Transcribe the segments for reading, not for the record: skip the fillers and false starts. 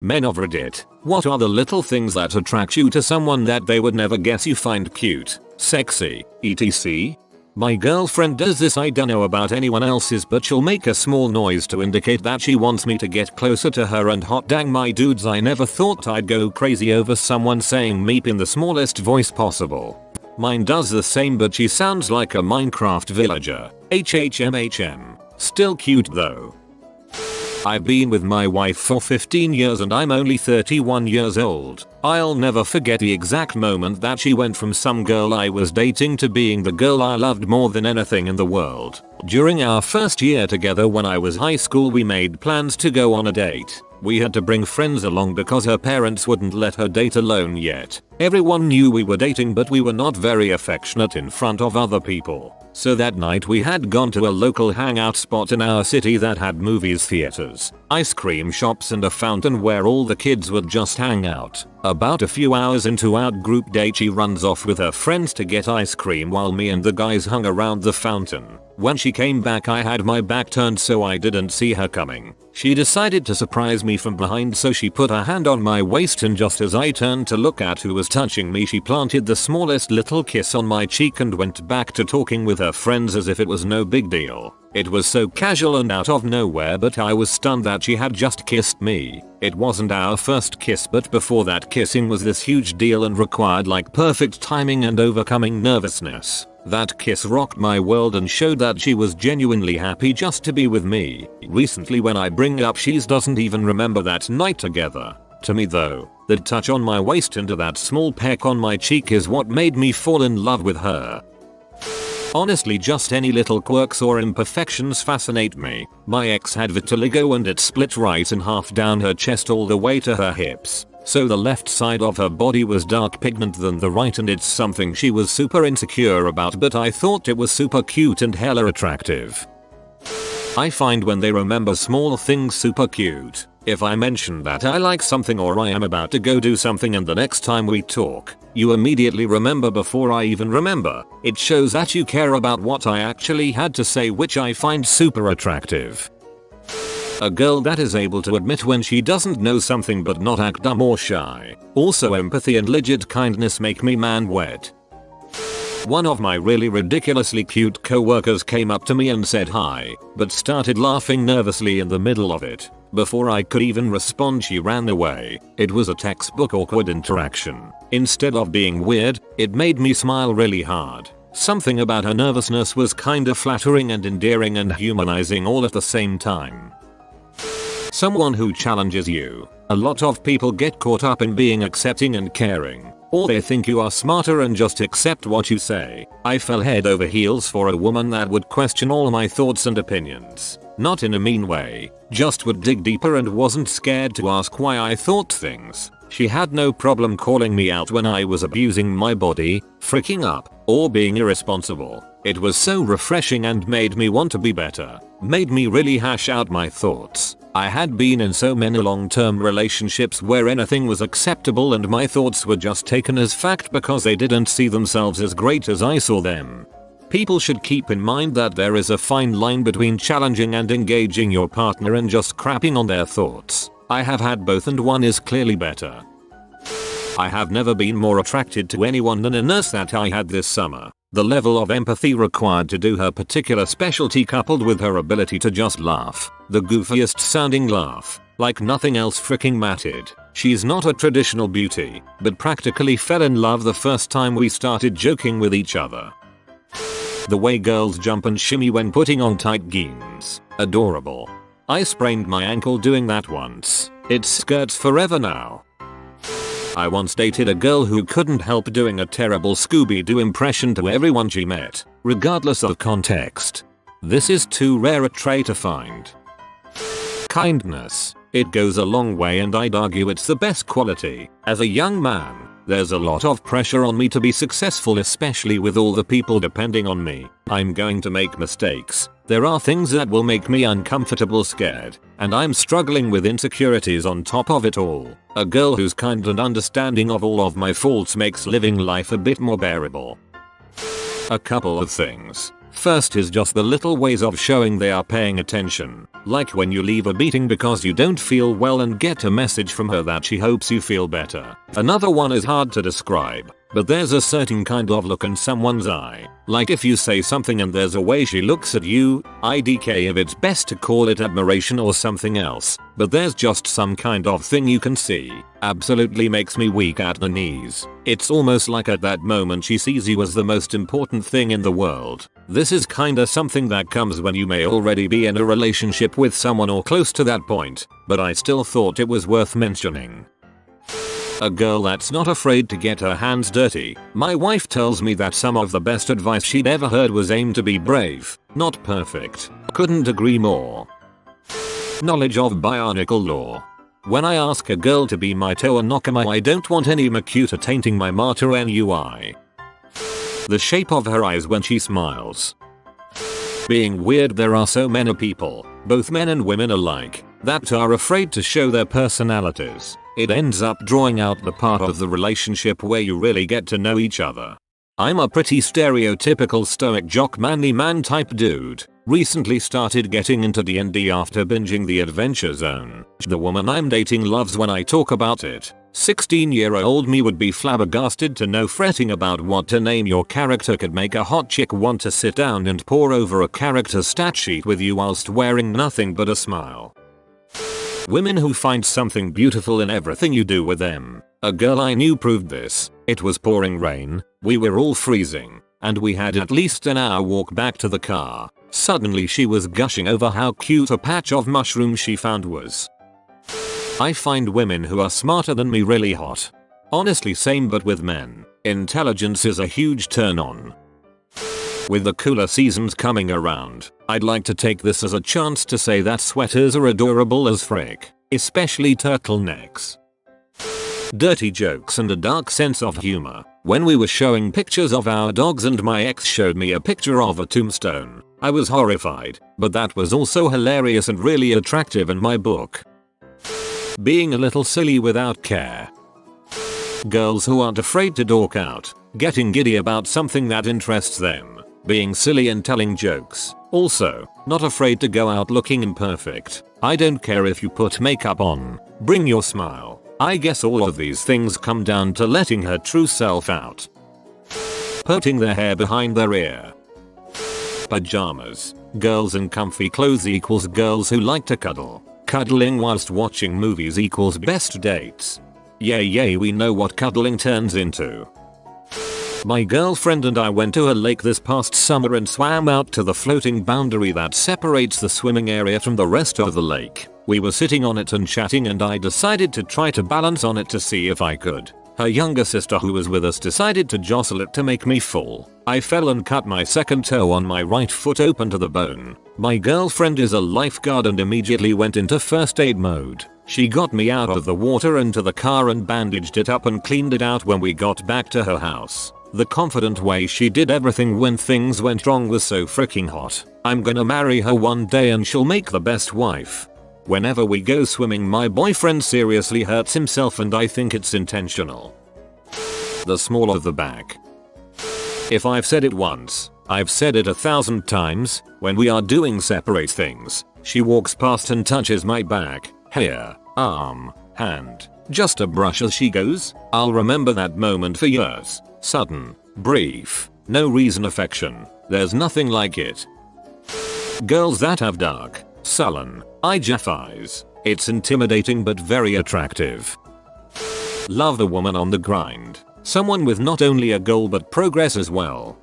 Men of Reddit, what are the little things that attract you to someone that they would never guess you find cute, sexy, etc? My girlfriend does this. I don't know about anyone else's, but she'll make a small noise to indicate that she wants me to get closer to her, and hot dang my dudes, I never thought I'd go crazy over someone saying meep in the smallest voice possible. Mine does the same, but she sounds like a Minecraft villager. HHMHM. Still cute though. I've been with my wife for 15 years and I'm only 31 years old. I'll never forget the exact moment that she went from some girl I was dating to being the girl I loved more than anything in the world. During our first year together when I was high school, we made plans to go on a date. We had to bring friends along because her parents wouldn't let her date alone yet. Everyone knew we were dating, but we were not very affectionate in front of other people. So that night we had gone to a local hangout spot in our city that had movies, theaters, ice cream shops and a fountain where all the kids would just hang out. About a few hours into our group date, she runs off with her friends to get ice cream while me and the guys hung around the fountain. When she came back, I had my back turned so I didn't see her coming. She decided to surprise me from behind, so she put her hand on my waist, and just as I turned to look at who was touching me, she planted the smallest little kiss on my cheek and went back to talking with her friends as if it was no big deal. It was so casual and out of nowhere, but I was stunned that she had just kissed me. It wasn't our first kiss, but before that, kissing was this huge deal and required like perfect timing and overcoming nervousness. That kiss rocked my world and showed that she was genuinely happy just to be with me. Recently when I bring it up, she doesn't even remember that night together. To me though, the touch on my waist and that small peck on my cheek is what made me fall in love with her. Honestly, just any little quirks or imperfections fascinate me. My ex had vitiligo and it split right in half down her chest all the way to her hips. So the left side of her body was dark pigment than the right, and it's something she was super insecure about, but I thought it was super cute and hella attractive. I find when they remember small things super cute. If I mention that I like something or I am about to go do something and the next time we talk, you immediately remember before I even remember, it shows that you care about what I actually had to say, which I find super attractive. A girl that is able to admit when she doesn't know something but not act dumb or shy. Also, empathy and legit kindness make me man wet. One of my really ridiculously cute coworkers came up to me and said hi, but started laughing nervously in the middle of it. Before I could even respond, she ran away. It was a textbook awkward interaction. Instead of being weird, it made me smile really hard. Something about her nervousness was kinda flattering and endearing and humanizing all at the same time. Someone who challenges you. A lot of people get caught up in being accepting and caring. Or they think you are smarter and just accept what you say. I fell head over heels for a woman that would question all my thoughts and opinions. Not in a mean way, just would dig deeper and wasn't scared to ask why I thought things. She had no problem calling me out when I was abusing my body, freaking up, or being irresponsible. It was so refreshing and made me want to be better. Made me really hash out my thoughts. I had been in so many long-term relationships where anything was acceptable and my thoughts were just taken as fact because they didn't see themselves as great as I saw them. People should keep in mind that there is a fine line between challenging and engaging your partner and just crapping on their thoughts. I have had both and one is clearly better. I have never been more attracted to anyone than a nurse that I had this summer. The level of empathy required to do her particular specialty, coupled with her ability to just laugh. The goofiest sounding laugh, like nothing else freaking mattered. She's not a traditional beauty, but practically fell in love the first time we started joking with each other. The way girls jump and shimmy when putting on tight jeans. Adorable. I sprained my ankle doing that once. It skirts forever now. I once dated a girl who couldn't help doing a terrible Scooby-Doo impression to everyone she met, regardless of context. This is too rare a trait to find. Kindness. It goes a long way and I'd argue it's the best quality. As a young man, there's a lot of pressure on me to be successful, especially with all the people depending on me. I'm going to make mistakes. There are things that will make me uncomfortable, scared, and I'm struggling with insecurities on top of it all. A girl who's kind and understanding of all of my faults makes living life a bit more bearable. A couple of things. First is just the little ways of showing they are paying attention, like when you leave a meeting because you don't feel well and get a message from her that she hopes you feel better. Another one is hard to describe, but there's a certain kind of look in someone's eye, like if you say something and there's a way she looks at you. IDK if it's best to call it admiration or something else, but there's just some kind of thing you can see. Absolutely makes me weak at the knees. It's almost like at that moment she sees you as the most important thing in the world. This is kinda something that comes when you may already be in a relationship with someone or close to that point, but I still thought it was worth mentioning. A girl that's not afraid to get her hands dirty. My wife tells me that some of the best advice she'd ever heard was aim to be brave, not perfect. Couldn't agree more. Knowledge of bionicle law. When I ask a girl to be my toe Nakama, I don't want any makuta tainting my martyr NUI. The shape of her eyes when she smiles. Being weird, there are so many people, both men and women alike, that are afraid to show their personalities. It ends up drawing out the part of the relationship where you really get to know each other. I'm a pretty stereotypical stoic jock manly man type dude. Recently started getting into D&D after binging the Adventure Zone. The woman I'm dating loves when I talk about it. 16-year-old me would be flabbergasted to know fretting about what to name your character could make a hot chick want to sit down and pore over a character stat sheet with you whilst wearing nothing but a smile. Women who find something beautiful in everything you do with them. A girl I knew proved this. It was pouring rain, we were all freezing, and we had at least an hour walk back to the car. Suddenly she was gushing over how cute a patch of mushrooms she found was. I find women who are smarter than me really hot. Honestly, same, but with men, intelligence is a huge turn on. With the cooler seasons coming around, I'd like to take this as a chance to say that sweaters are adorable as frick, especially turtlenecks. Dirty jokes and a dark sense of humor. When we were showing pictures of our dogs and my ex showed me a picture of a tombstone, I was horrified, but that was also hilarious and really attractive in my book. Being a little silly without care. Girls who aren't afraid to dork out, getting giddy about something that interests them. Being silly and telling jokes. Also, not afraid to go out looking imperfect. I don't care if you put makeup on. Bring your smile. I guess all of these things come down to letting her true self out. Putting their hair behind their ear. Pajamas. Girls in comfy clothes equals girls who like to cuddle. Cuddling whilst watching movies equals best dates. Yay, we know what cuddling turns into. My girlfriend and I went to a lake this past summer and swam out to the floating boundary that separates the swimming area from the rest of the lake. We were sitting on it and chatting, and I decided to try to balance on it to see if I could. Her younger sister who was with us decided to jostle it to make me fall. I fell and cut my second toe on my right foot open to the bone. My girlfriend is a lifeguard and immediately went into first aid mode. She got me out of the water into the car and bandaged it up and cleaned it out when we got back to her house. The confident way she did everything when things went wrong was so freaking hot. I'm gonna marry her one day and she'll make the best wife. Whenever we go swimming, my boyfriend seriously hurts himself and I think it's intentional. The small of the back. If I've said it once, I've said it 1,000 times. When we are doing separate things, she walks past and touches my back, hair, arm, hand, just a brush as she goes. I'll remember that moment for years. Sudden, brief, no reason affection. There's nothing like it. Girls that have dark, sullen, eye-jeff eyes. It's intimidating but very attractive. Love the woman on the grind. Someone with not only a goal but progress as well.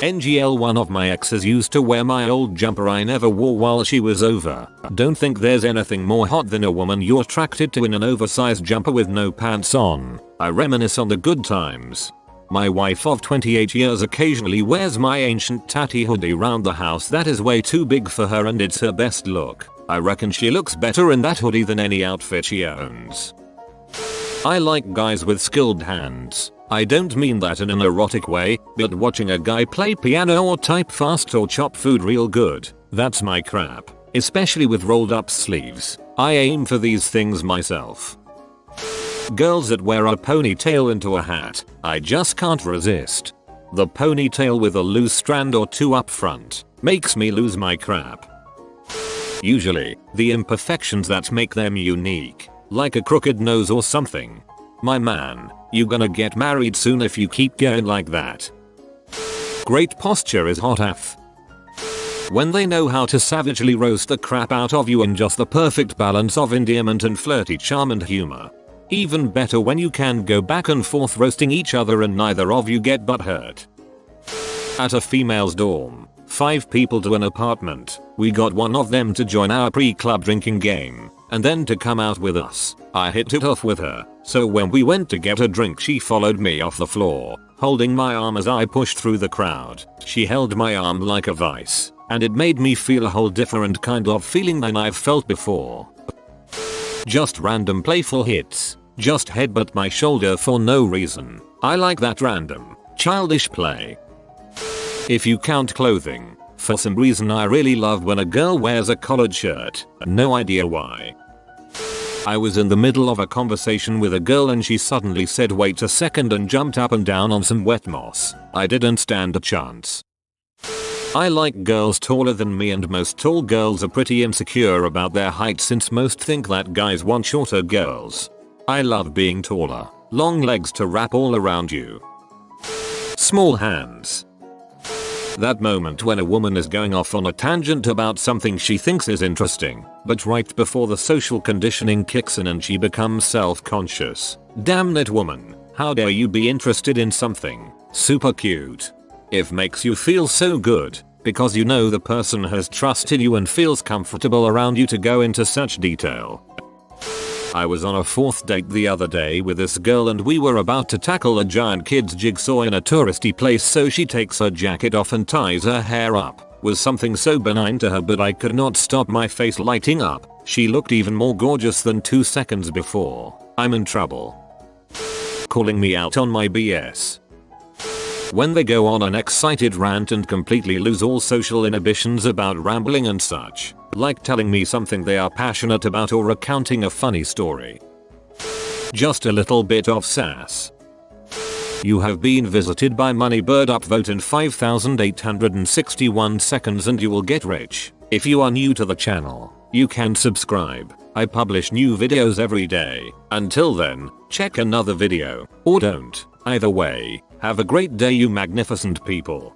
NGL, one of my exes used to wear my old jumper I never wore while she was over. Don't think there's anything more hot than a woman you're attracted to in an oversized jumper with no pants on. I reminisce on the good times. My wife of 28 years occasionally wears my ancient tatty hoodie round the house that is way too big for her and it's her best look. I reckon she looks better in that hoodie than any outfit she owns. I like guys with skilled hands. I don't mean that in an erotic way, but watching a guy play piano or type fast or chop food real good, that's my crap. Especially with rolled up sleeves. I aim for these things myself. Girls that wear a ponytail into a hat. I just can't resist. The ponytail with a loose strand or two up front makes me lose my crap. Usually, the imperfections that make them unique, like a crooked nose or something. My man, you gonna get married soon if you keep going like that. Great posture is hot AF. When they know how to savagely roast the crap out of you in just the perfect balance of endearment and flirty charm and humor. Even better when you can go back and forth roasting each other and neither of you get butthurt. At a female's dorm, 5 people to an apartment, we got one of them to join our pre-club drinking game, and then to come out with us. I hit it off with her, so when we went to get a drink she followed me off the floor, holding my arm as I pushed through the crowd. She held my arm like a vice, and it made me feel a whole different kind of feeling than I've felt before. Just random playful hits. Just headbutt my shoulder for no reason. I like that random, childish play. If you count clothing, for some reason I really love when a girl wears a collared shirt, no idea why. I was in the middle of a conversation with a girl and she suddenly said wait a second and jumped up and down on some wet moss. I didn't stand a chance. I like girls taller than me, and most tall girls are pretty insecure about their height since most think that guys want shorter girls. I love being taller, long legs to wrap all around you. Small hands. That moment when a woman is going off on a tangent about something she thinks is interesting, but right before the social conditioning kicks in and she becomes self-conscious. Damn it, woman, how dare you be interested in something super cute? It makes you feel so good, because you know the person has trusted you and feels comfortable around you to go into such detail. I was on a 4th date the other day with this girl and we were about to tackle a giant kid's jigsaw in a touristy place, so she takes her jacket off and ties her hair up. Was something so benign to her, but I could not stop my face lighting up. She looked even more gorgeous than 2 seconds before. I'm in trouble. Calling me out on my BS. When they go on an excited rant and completely lose all social inhibitions about rambling and such, like telling me something they are passionate about or recounting a funny story. Just a little bit of sass. You have been visited by Moneybird. Upvote in 5,861 seconds and you will get rich. If you are new to the channel, you can subscribe. I publish new videos every day. Until then, check another video, or don't. Either way, have a great day you magnificent people.